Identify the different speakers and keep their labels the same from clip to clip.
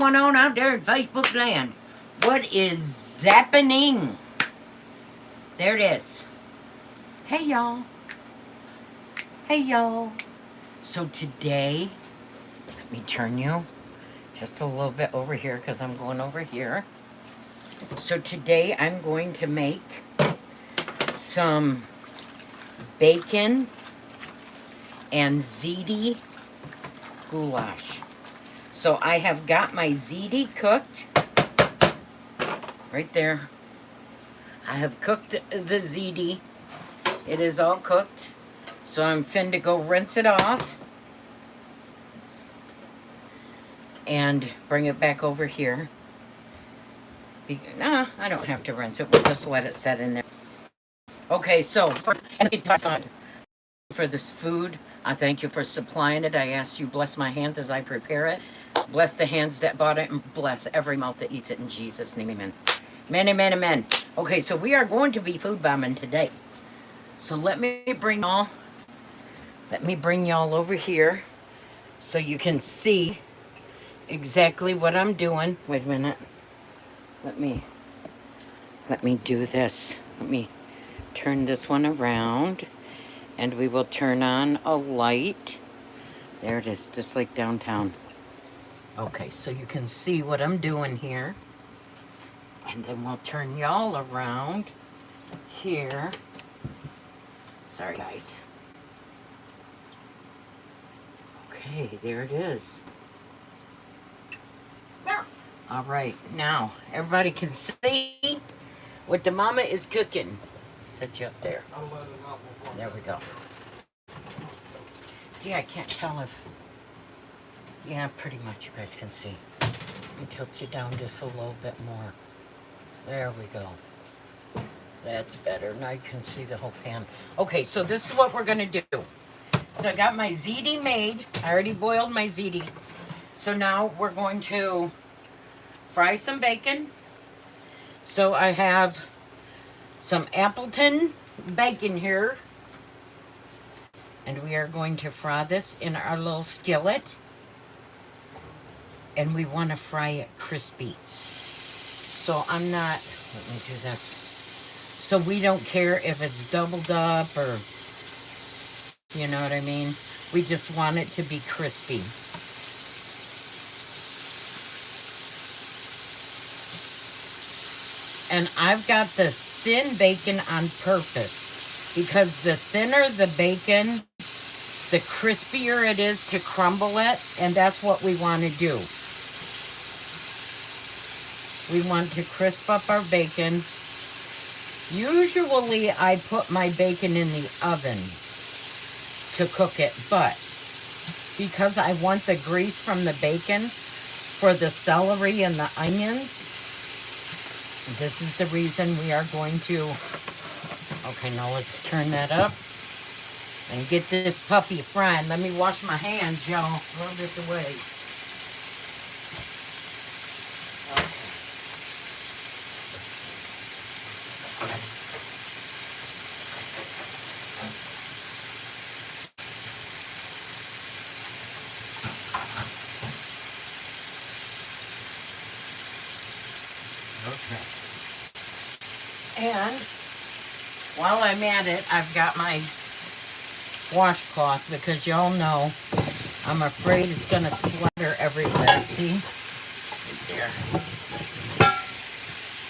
Speaker 1: Going on out there in Facebook land? What is happening? There it is. Hey y'all. Hey y'all. So today, let me turn you just a little bit over here because I'm going over here. So today I'm going to make some bacon and ziti goulash. So I have got my ziti cooked right there. I have cooked the ziti. It is all cooked. So I'm finna go rinse it off and bring it back over here. Nah, I don't have to rinse it. We'll just let it set in there. Okay, so for this food, I thank you for supplying it. I ask you bless my hands as I prepare it. Bless the hands that bought it and bless every mouth that eats it in Jesus' name, amen. Amen, amen, amen. Okay, so we are going to be food bombing today. So let me bring y'all over here so you can see exactly what I'm doing. Wait a minute. Let me do this. Let me turn this one around and we will turn on a light. There it is, just like downtown. Okay, so you can see what I'm doing here. And then we'll turn y'all around here. Sorry, guys. Okay, there it is. All right, now everybody can see what the mama is cooking. Set you up there. There we go. See, I can't tell if... Yeah, pretty much you guys can see. Let me tilt you down just a little bit more. There we go. That's better. Now you can see the whole pan. Okay, so this is what we're going to do. So I got my ziti made. I already boiled my ziti. So now we're going to fry some bacon. So I have some Appleton bacon here. And we are going to fry this in our little skillet. And we want to fry it crispy. So I'm not, let me do this. So we don't care if it's doubled up or, you know what I mean? We just want it to be crispy. And I've got the thin bacon on purpose because the thinner the bacon, the crispier it is to crumble it, and that's what we want to do. We want to crisp up our bacon. Usually I put my bacon in the oven to cook it, but because I want the grease from the bacon for the celery and the onions, this is the reason we are going to... Okay, now let's turn that up and get this puppy frying. Let me wash my hands, y'all. Throw this away. Okay. And while I'm at it, I've got my washcloth because y'all know I'm afraid it's going to splatter everywhere. See? Right there.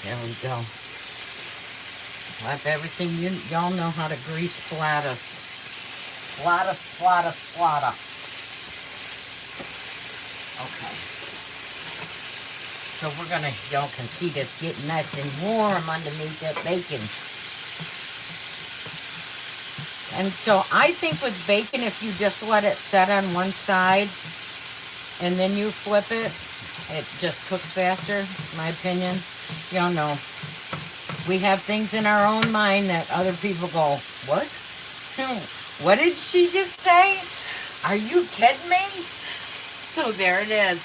Speaker 1: There we go. Wipe everything. Y'all know how to grease splatter. Splatter, splatter, splatter. Okay. So we're going to, y'all can see this getting nice and warm underneath that bacon. And so I think with bacon, if you just let it set on one side and then you flip it, it just cooks faster, in my opinion. Y'all know. We have things in our own mind that other people go, what? What did she just say? Are you kidding me? So there it is.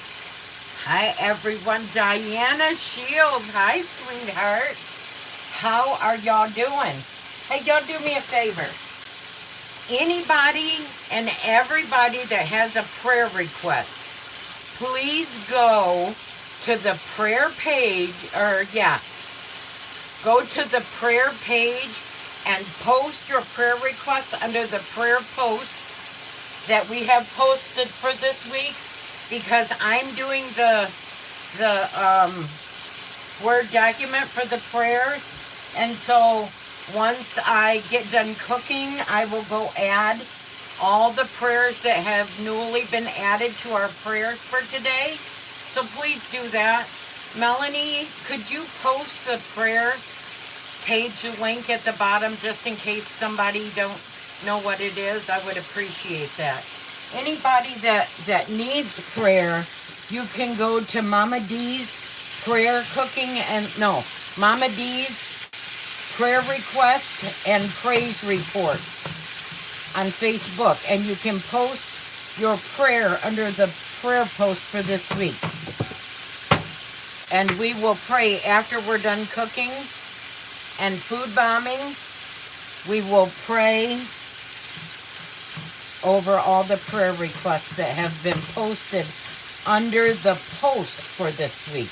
Speaker 1: Hi, everyone. Diana Shields. Hi, sweetheart. How are y'all doing? Hey, y'all do me a favor. Anybody and everybody that has a prayer request, please go to the prayer page, or yeah, go to the prayer page and post your prayer request under the prayer post that we have posted for this week, because I'm doing the Word document for the prayers. And so once I get done cooking, I will go add all the prayers that have newly been added to our prayers for today. So please do that. Melanie, could you post the prayer page link at the bottom just in case somebody don't know what it is? I would appreciate that. Anybody that needs prayer, you can go to Mama D's prayer cooking and Mama D's prayer request and praise reports on Facebook, and you can post your prayer under the prayer post for this week. And we will pray after we're done cooking and food bombing. We will pray over all the prayer requests that have been posted under the post for this week.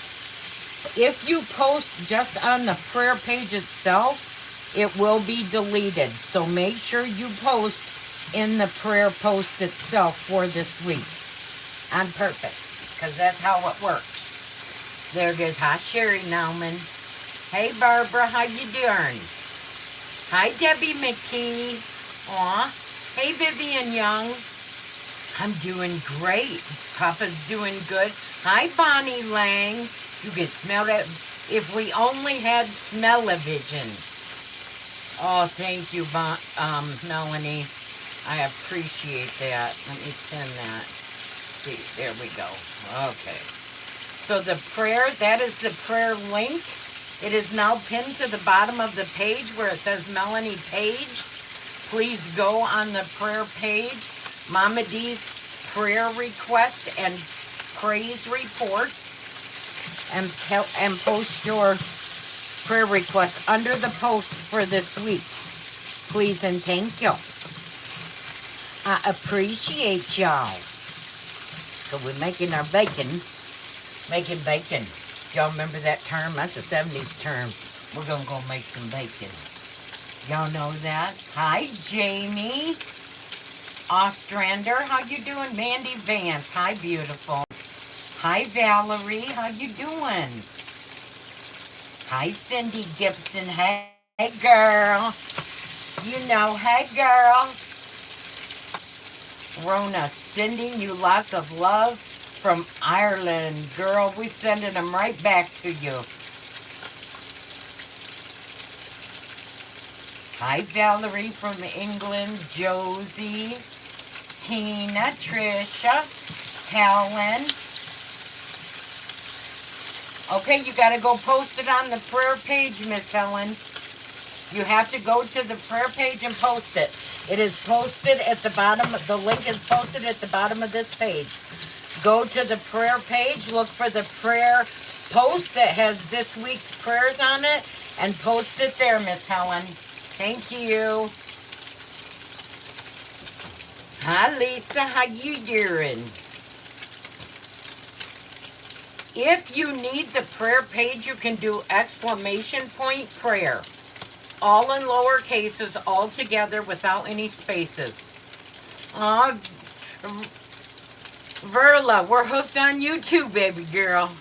Speaker 1: If you post just on the prayer page itself, it will be deleted. So make sure you post in the prayer post itself for this week on purpose, because that's how it works. There it is. Hi, Sherry Nauman. Hey, Barbara, how you doing? Hi, Debbie McKee. Aw. Hey, Vivian Young. I'm doing great. Papa's doing good. Hi, Bonnie Lang. You can smell it. If we only had smell-o-vision. Oh, thank you, Melanie. I appreciate that. Let me pin that. See, there we go. Okay. So the prayer, that is the prayer link. It is now pinned to the bottom of the page where it says Melanie Page. Please go on the prayer page, Mama D's prayer request and praise reports, and post your prayer request under the post for this week. Please and thank you. I appreciate y'all. So we're making our bacon. Making bacon. Y'all remember that term? That's a 70s term. We're going to go make some bacon. Y'all know that? Hi, Jamie Ostrander. How you doing? Mandy Vance. Hi, beautiful. Hi, Valerie. How you doing? Hi, Cindy Gibson. Hey, girl. You know, hey, girl. Rona, sending you lots of love from Ireland. Girl, we sending them right back to you. Hi, Valerie from England. Josie, Tina, Trisha, Helen. Okay, you got to go post it on the prayer page, Miss Helen. You have to go to the prayer page and post it. It is posted at the bottom. The link is posted at the bottom of this page. Go to the prayer page. Look for the prayer post that has this week's prayers on it. And post it there, Miss Helen. Thank you. Hi, Lisa. How you doing? If you need the prayer page, you can do exclamation point prayer. All in lower cases, all together without any spaces. Aw, Verla, we're hooked on you too, baby girl.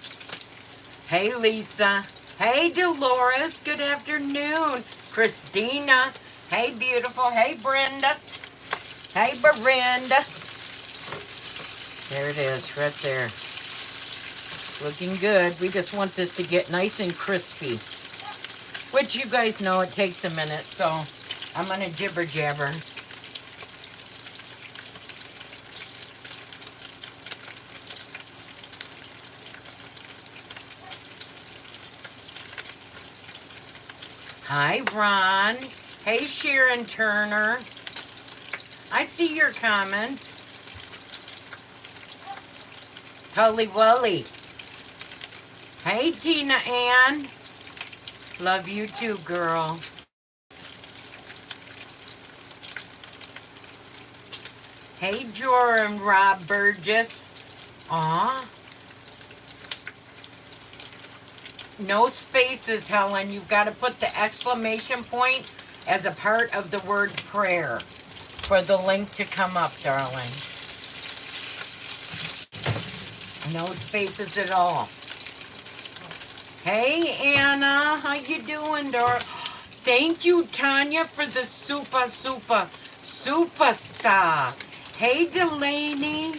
Speaker 1: Hey, Lisa. Hey, Dolores. Good afternoon. Christina. Hey, beautiful. Hey, Brenda. Hey, Brenda. There it is, right there. Looking good. We just want this to get nice and crispy. Which you guys know it takes a minute, so I'm going to jibber jabber. Hi, Ron. Hey, Sharon Turner. I see your comments. Tully Wully. Hey, Tina Ann. Love you too, girl. Hey, Joram Rob Burgess. Aw. No spaces, Helen. You've got to put the exclamation point as a part of the word prayer for the link to come up, darling. No spaces at all. Hey, Anna. How you doing, Dora? Thank you, Tanya, for the superstar. Hey, Delaney.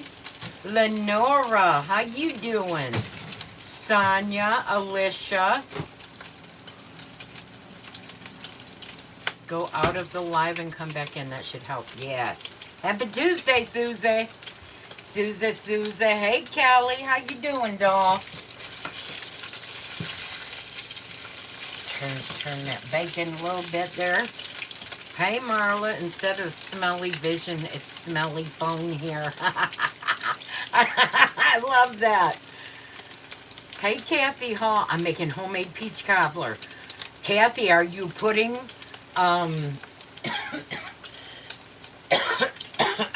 Speaker 1: Lenora, how you doing? Sonia, Alicia. Go out of the live and come back in. That should help. Yes. Happy Tuesday, Susie. Susie. Hey, Kelly. How you doing, doll? Turn that bacon a little bit there. Hey, Marla. Instead of smelly vision, it's smelly phone here. I love that. Hey, Kathy Hall. I'm making homemade peach cobbler. Kathy, are you putting, are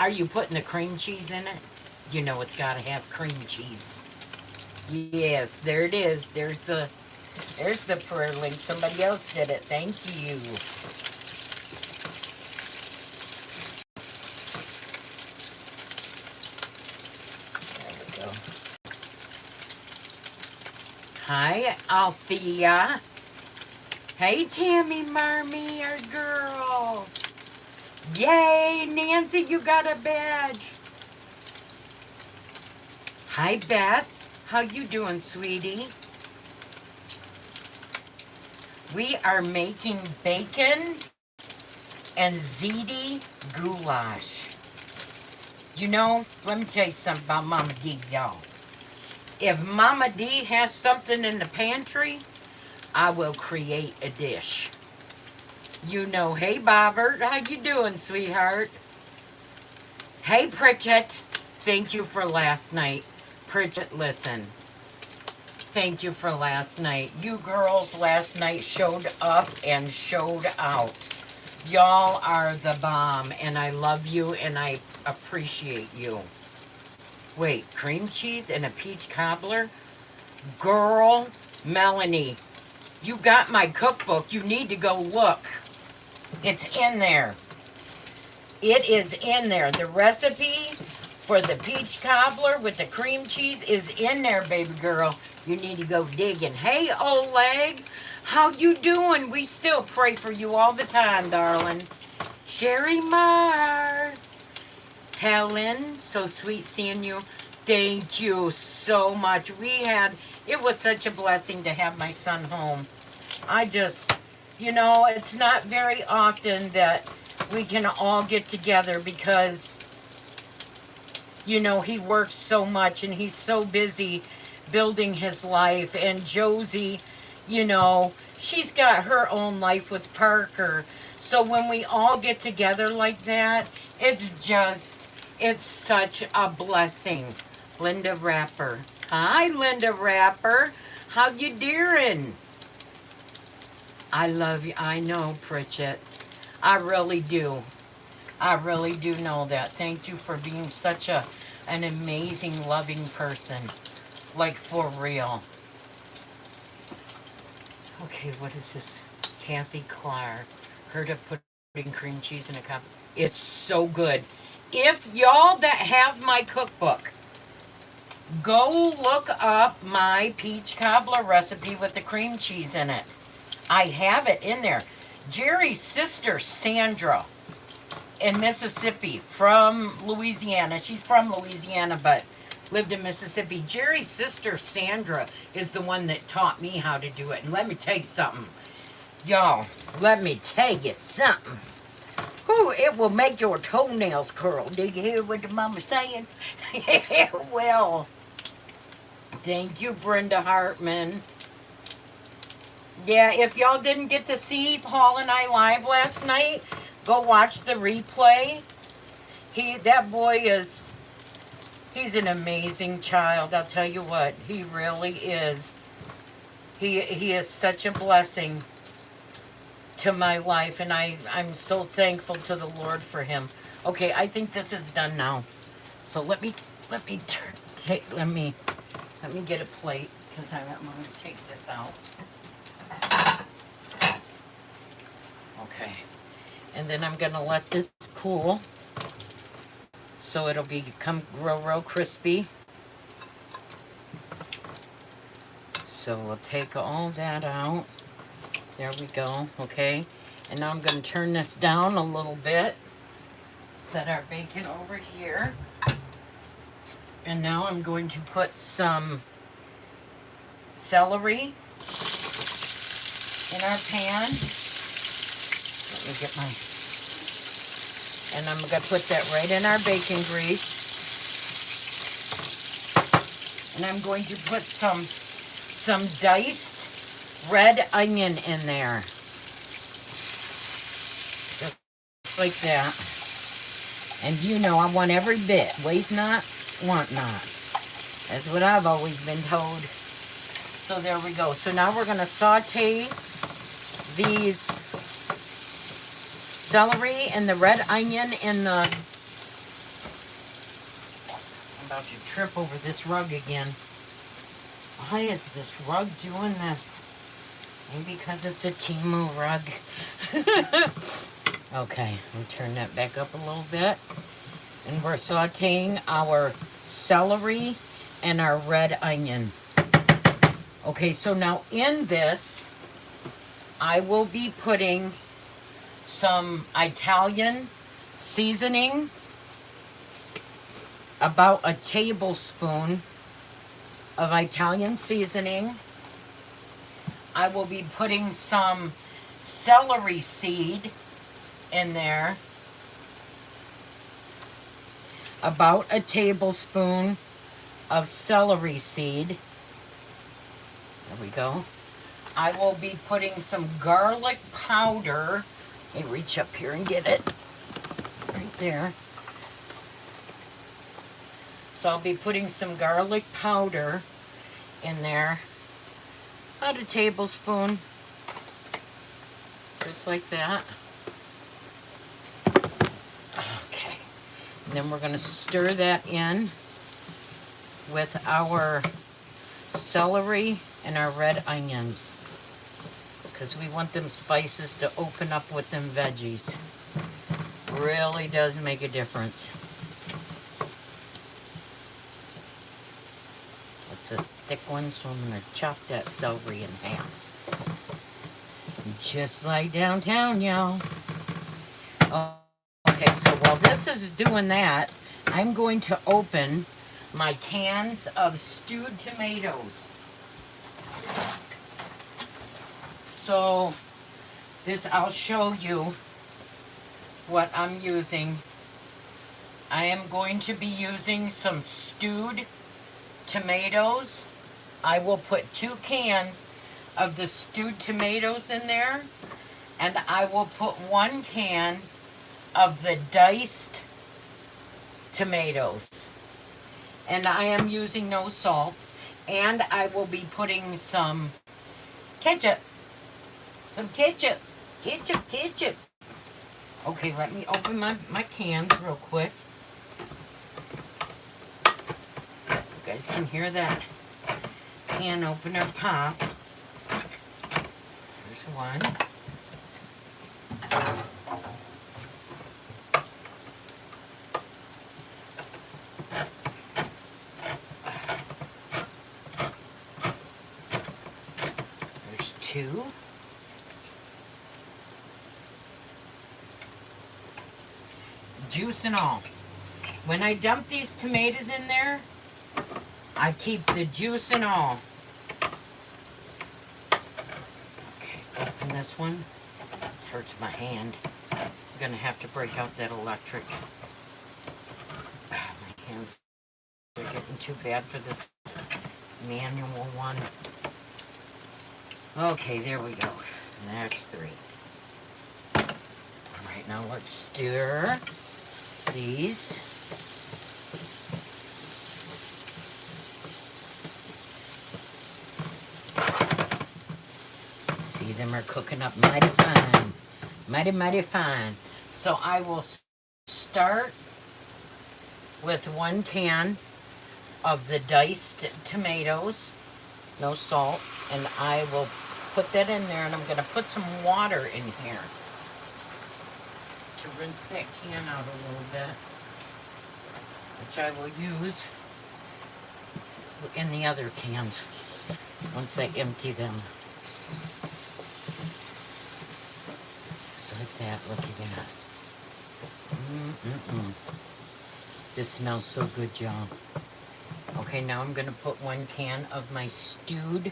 Speaker 1: you putting the cream cheese in it? You know it's got to have cream cheese. Yes, there it is. There's the prayer link. Somebody else did it. Thank you. Hi, Althea. Hey, Tammy Marmee, our girl. Yay, Nancy, you got a badge. Hi, Beth. How you doing, sweetie? We are making bacon and ziti goulash. You know, let me tell you something about Mama D, y'all. If Mama D has something in the pantry, I will create a dish. You know, hey, Bobbert, how you doing, sweetheart? Hey, Pritchett, thank you for last night. Pritchett, listen, thank you for last night. You girls last night showed up and showed out. Y'all are the bomb, and I love you, and I appreciate you. Wait, cream cheese and a peach cobbler? Girl, Melanie, you got my cookbook. You need to go look. It's in there. It is in there. The recipe for the peach cobbler with the cream cheese is in there, baby girl. You need to go digging. Hey, Oleg, how you doing? We still pray for you all the time, darling. Sherry Mars. Helen, so sweet seeing you. Thank you so much. It was such a blessing to have my son home. I just, you know, it's not very often that we can all get together because, you know, he works so much and he's so busy building his life. And Josie, you know, she's got her own life with Parker. So when we all get together like that, it's such a blessing. Linda Rapper. Hi, Linda Rapper. How you doing? I love you. I know, Pritchett. I really do. I really do know that. Thank you for being such an amazing, loving person. Like, for real. Okay, what is this? Kathy Clark. Heard of putting cream cheese in a cup. It's so good. If y'all that have my cookbook, go look up my peach cobbler recipe with the cream cheese in it. I have it in there. Jerry's sister, Sandra, in Mississippi, from Louisiana. She's from Louisiana, but lived in Mississippi. Jerry's sister, Sandra, is the one that taught me how to do it. And let me tell you something. Y'all, let me tell you something. Ooh, it will make your toenails curl. Did you hear what the mama's saying? Yeah, well, thank you, Brenda Hartman. Yeah, if y'all didn't get to see Paul and I live last night, go watch the replay. That boy he's an amazing child. I'll tell you what, he really is. He is such a blessing to my life, and I'm so thankful to the Lord for him. Okay, I think this is done now. So let me get a plate. because I'm going to take this out. Okay. And then I'm going to let this cool so it'll become real crispy. So we'll take all that out. There we go, okay? And now I'm going to turn this down a little bit. Set our bacon over here. And now I'm going to put some celery in our pan. Let me get my... And I'm going to put that right in our bacon grease. And I'm going to put some diced red onion in there. Just like that. And you know I want every bit. Waste not, want not. That's what I've always been told. So there we go. So now we're going to saute these celery and the red onion in the... I'm about to trip over this rug again. Why is this rug doing this? Maybe because it's a Timu rug. Okay, we'll turn that back up a little bit. And we're sauteing our celery and our red onion. Okay, so now in this, I will be putting some Italian seasoning, about a tablespoon of Italian seasoning. I will be putting some celery seed in there, about a tablespoon of celery seed. There we go. I will be putting some garlic powder. Let me reach up here and get it. Right there. So I'll be putting some garlic powder in there. About a tablespoon. Just like that. Okay. And then we're going to stir that in with our celery and our red onions, because we want them spices to open up with them veggies. Really does make a difference. It's a thick one, so I'm going to chop that celery in half. Just like downtown, y'all. Okay, so while this is doing that, I'm going to open my cans of stewed tomatoes. So this, I'll show you what I'm using. I am going to be using some stewed tomatoes. I will put 2 cans of the stewed tomatoes in there, and I will put 1 can of the diced tomatoes. And I am using no salt, and I will be putting some ketchup. Some ketchup. Ketchup. Okay, let me open my cans real quick. You guys can hear that can opener pop. There's one. There's 2. Juice and all. When I dump these tomatoes in there, I keep the juice and all. Okay, open this one. This hurts my hand. I'm gonna have to break out that electric. My hands are getting too bad for this manual one. Okay, there we go. That's 3. All right, now let's stir these. See, them are cooking up mighty fine. Mighty fine. So I will start with 1 can of the diced tomatoes. no salt. And I will put that in there, and I'm going to put some water in here to rinse that can out a little bit, which I will use in the other cans once I empty them. Just like that. Look at that. This smells so good, y'all. Okay, now I'm going to put 1 can of my stewed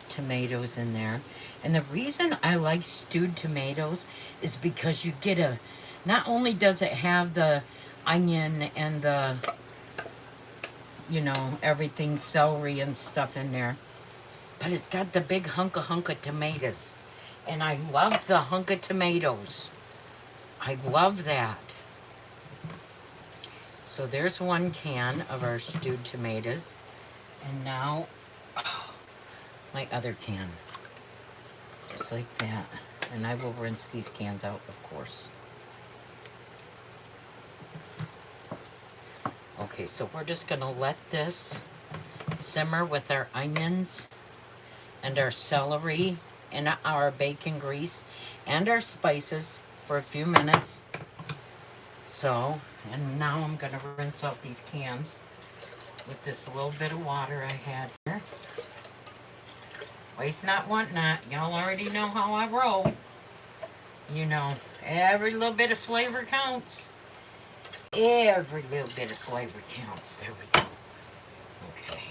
Speaker 1: tomatoes in there. And the reason I like stewed tomatoes is because you get a, not only does it have the onion and the, you know, everything, celery and stuff in there, but it's got the big hunk of tomatoes. And I love the hunk of tomatoes. I love that. So there's 1 can of our stewed tomatoes. And now, my other can. Just like that. And I will rinse these cans out, of course. Okay, so we're just gonna let this simmer with our onions and our celery and our bacon grease and our spices for a few minutes. So, and now I'm gonna rinse out these cans with this little bit of water I had here. Waste not, want not. Y'all already know how I roll. You know, every little bit of flavor counts. Every little bit of flavor counts. There we go. Okay,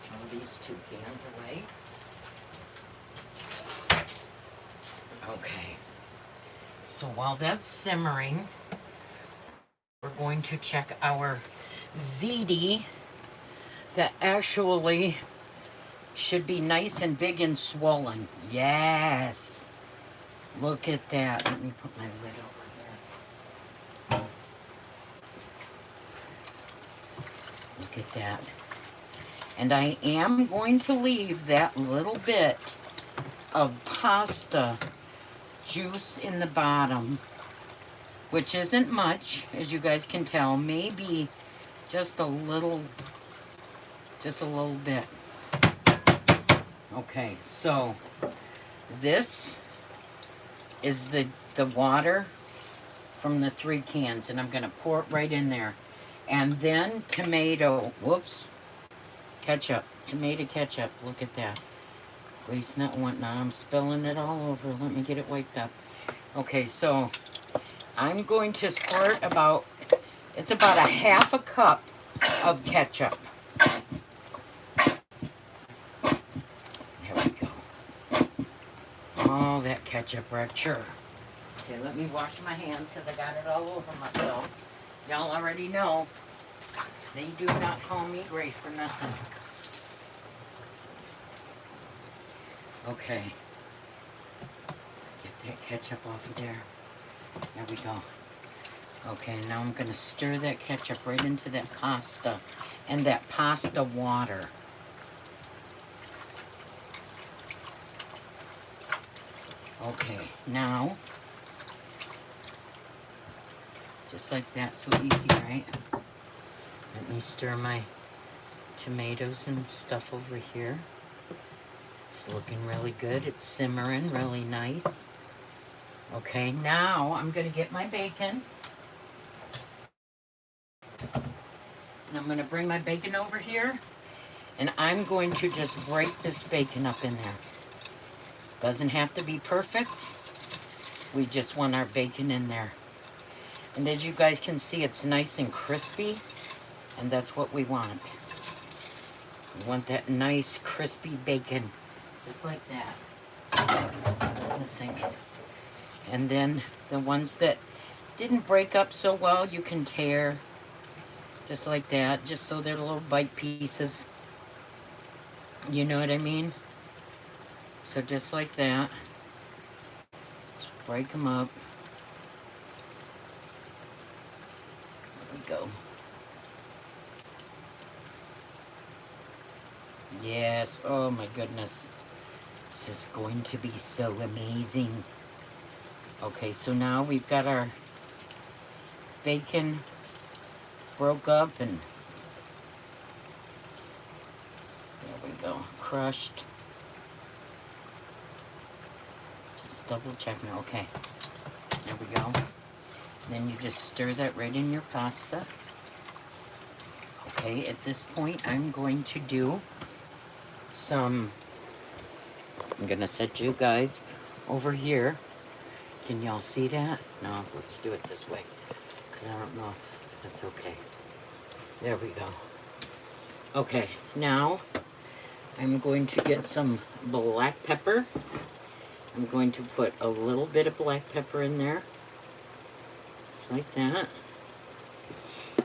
Speaker 1: throw these 2 cans away. Okay, so while that's simmering, we're going to check our ziti that actually should be nice and big and swollen. Yes. Look at that. Let me put my lid over here. Look at that. And I am going to leave that little bit of pasta juice in the bottom, which isn't much, as you guys can tell. Maybe just a little bit. Okay, so this is the water from the 3 cans, and I'm gonna pour it right in there. And then tomato, ketchup, tomato ketchup. Look at that. Waste not, want not. I'm spilling it all over. Let me get it wiped up. Okay, so I'm going to squirt about, it's about a 1/2 cup of ketchup. There we go. Oh, that ketchup rapture. Okay, let me wash my hands because I got it all over myself. Y'all already know. They do not call me Grace for nothing. Okay. Get that ketchup off of there. There we go. Okay, now I'm going to stir that ketchup right into that pasta and that pasta water. Okay, now, just like that, so easy, right? Let me stir my tomatoes and stuff over here. It's looking really good. It's simmering really nice. Okay, now I'm going to get my bacon. And I'm going to bring my bacon over here. And I'm going to just break this bacon up in there. Doesn't have to be perfect. We just want our bacon in there. And as you guys can see, it's nice and crispy. And that's what we want. We want that nice crispy bacon. Just like that. In the sink. And then the ones that didn't break up so well, you can tear. Just like that. Just so they're little bite pieces. You know what I mean? So just like that. Just break them up. There we go. Yes, oh my goodness. This is going to be so amazing. Okay, so now we've got our bacon broke up and there we go. crushed. Just double checking. Okay. There we go. Then you just stir that right in your pasta. Okay, at this point, I'm going to do some... I'm going to set you guys over here. Can y'all see that? No, let's do it this way. Because I don't know if that's okay. There we go. Okay, now I'm going to get some black pepper. I'm going to put a little bit of black pepper in there. Just like that.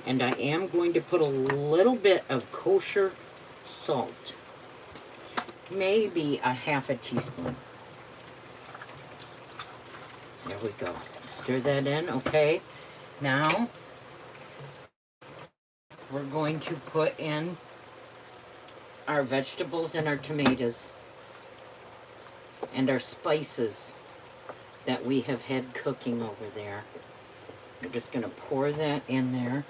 Speaker 1: And I am going to put a little bit of kosher salt. Maybe a half a teaspoon. There we go. Stir that in, okay? Now, we're going to put in our vegetables and our tomatoes and our spices that we have had cooking over there. We're just going to pour that in there.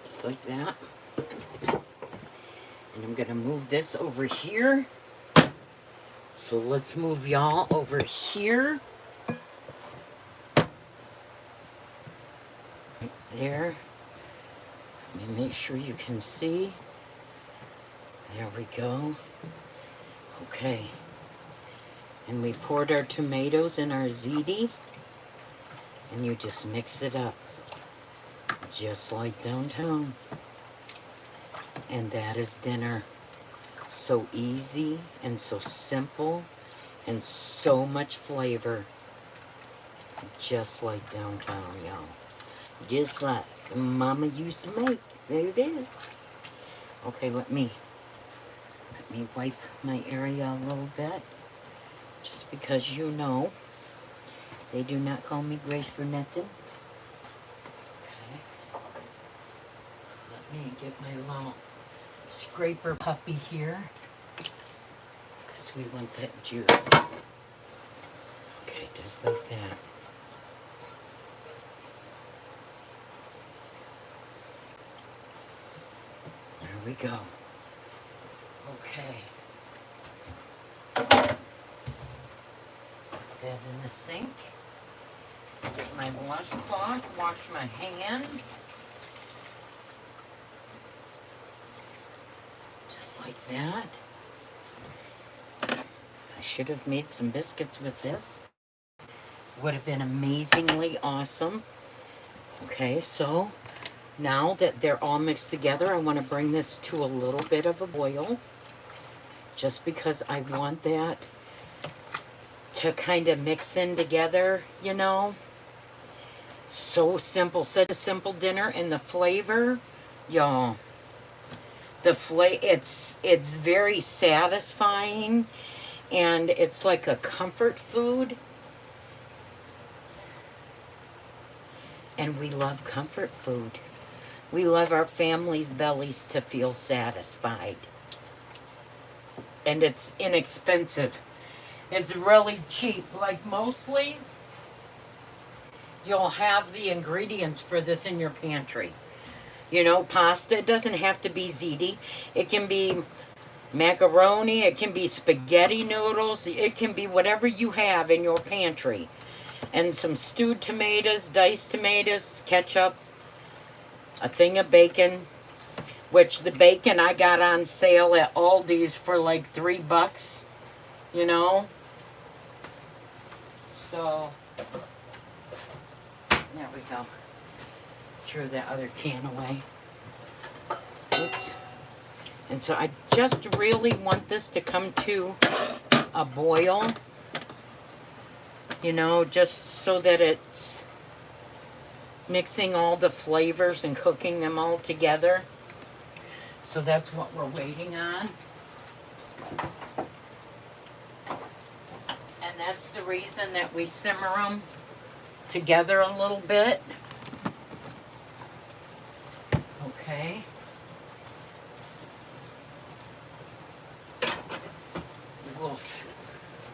Speaker 1: Just like that. And I'm going to move this over here. So let's move y'all over here. Right there. Let me make sure you can see. There we go. Okay. And we poured our tomatoes and our ziti. And you just mix it up. Just like downtown. And that is dinner. So easy and so simple and so much flavor. Just like downtown, y'all. Just like Mama used to make. There it is. Okay, let me wipe my area a little bit. Just because you know, they do not call me Grace for nothing. Okay. Let me get my little scraper puppy here. Because we want that juice. Okay, just like that. There we go. Okay. Put that in the sink. Get my washcloth, wash my hands. Just like that. I should have made some biscuits with this. Would have been amazingly awesome. Okay, so now that they're all mixed together, I want to bring this to a little bit of a boil. Just because I want that to kind of mix in together, you know. So simple, such a simple dinner, and the flavor, y'all. It's very satisfying, and it's like a comfort food. And we love comfort food. We love our families' bellies to feel satisfied. And it's inexpensive. It's really cheap. Like mostly, you'll have the ingredients for this in your pantry. You know, pasta, it doesn't have to be ziti. It can be macaroni, it can be spaghetti noodles, it can be whatever you have in your pantry. And some stewed tomatoes, diced tomatoes, ketchup, a thing of bacon, which the bacon I got on sale at Aldi's for like $3, you know. So, there we go. Threw that other can away. Oops. And so I just really want this to come to a boil. You know, just so that it's mixing all the flavors and cooking them all together. So that's what we're waiting on. And that's the reason that we simmer them together a little bit. Okay.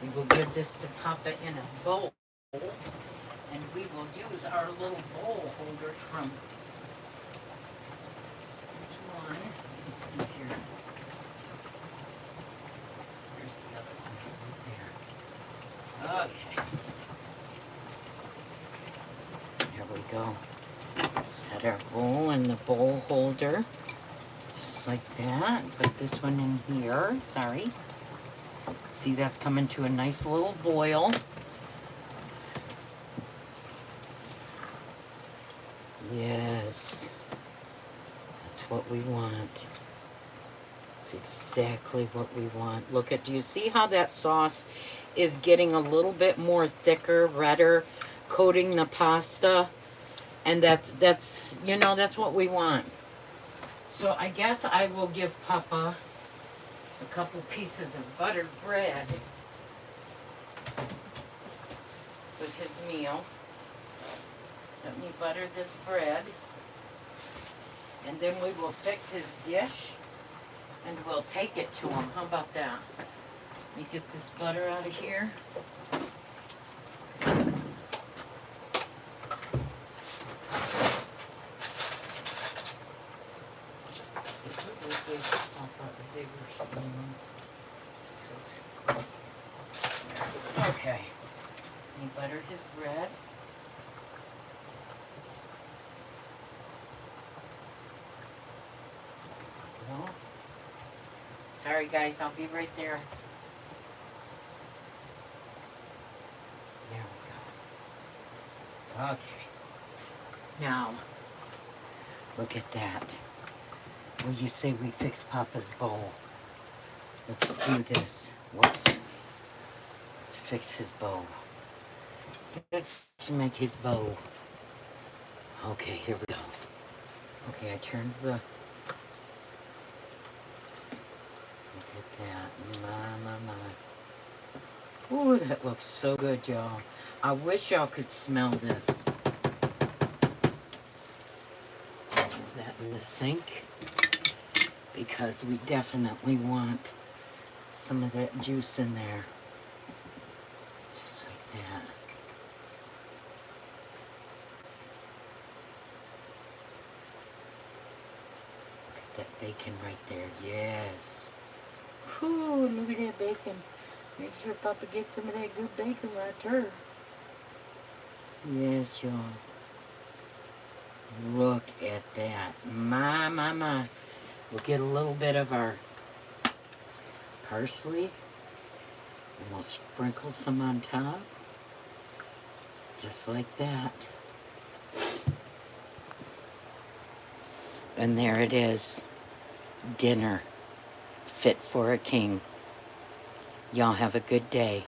Speaker 1: We will give this to Papa in a bowl. And we will use our little bowl holder from put our bowl in the bowl holder. Just like that. Put this one in here. Sorry. See, that's coming to a nice little boil. Yes. That's what we want. It's exactly what we want. Look at, do you see how that sauce is getting a little bit more thicker, redder, coating the pasta? And that's you know, that's what we want. So I guess I will give Papa a couple pieces of buttered bread with his meal. Let me butter this bread. And then we will fix his dish and we'll take it to him. How about that? Let me get this butter out of here. Okay. He buttered his bread. Well, sorry guys, I'll be right there. There we go. Okay. Now, look at that. Will you say we fix Papa's bowl? Let's do this. Whoops. Let's fix his bowl. Let's make his bowl. Okay, here we go. Okay, I turned the... Look at that. My. Ooh, that looks so good, y'all. I wish y'all could smell this. Put that in the sink. Because we definitely want some of that juice in there. Just like that. Look at that bacon right there. Yes. Whew, look at that bacon. Make sure Papa gets some of that good bacon right there. Yes, y'all. Look at that. My. We'll get a little bit of our parsley and we'll sprinkle some on top. Just like that. And there it is. Dinner fit for a king. Y'all have a good day.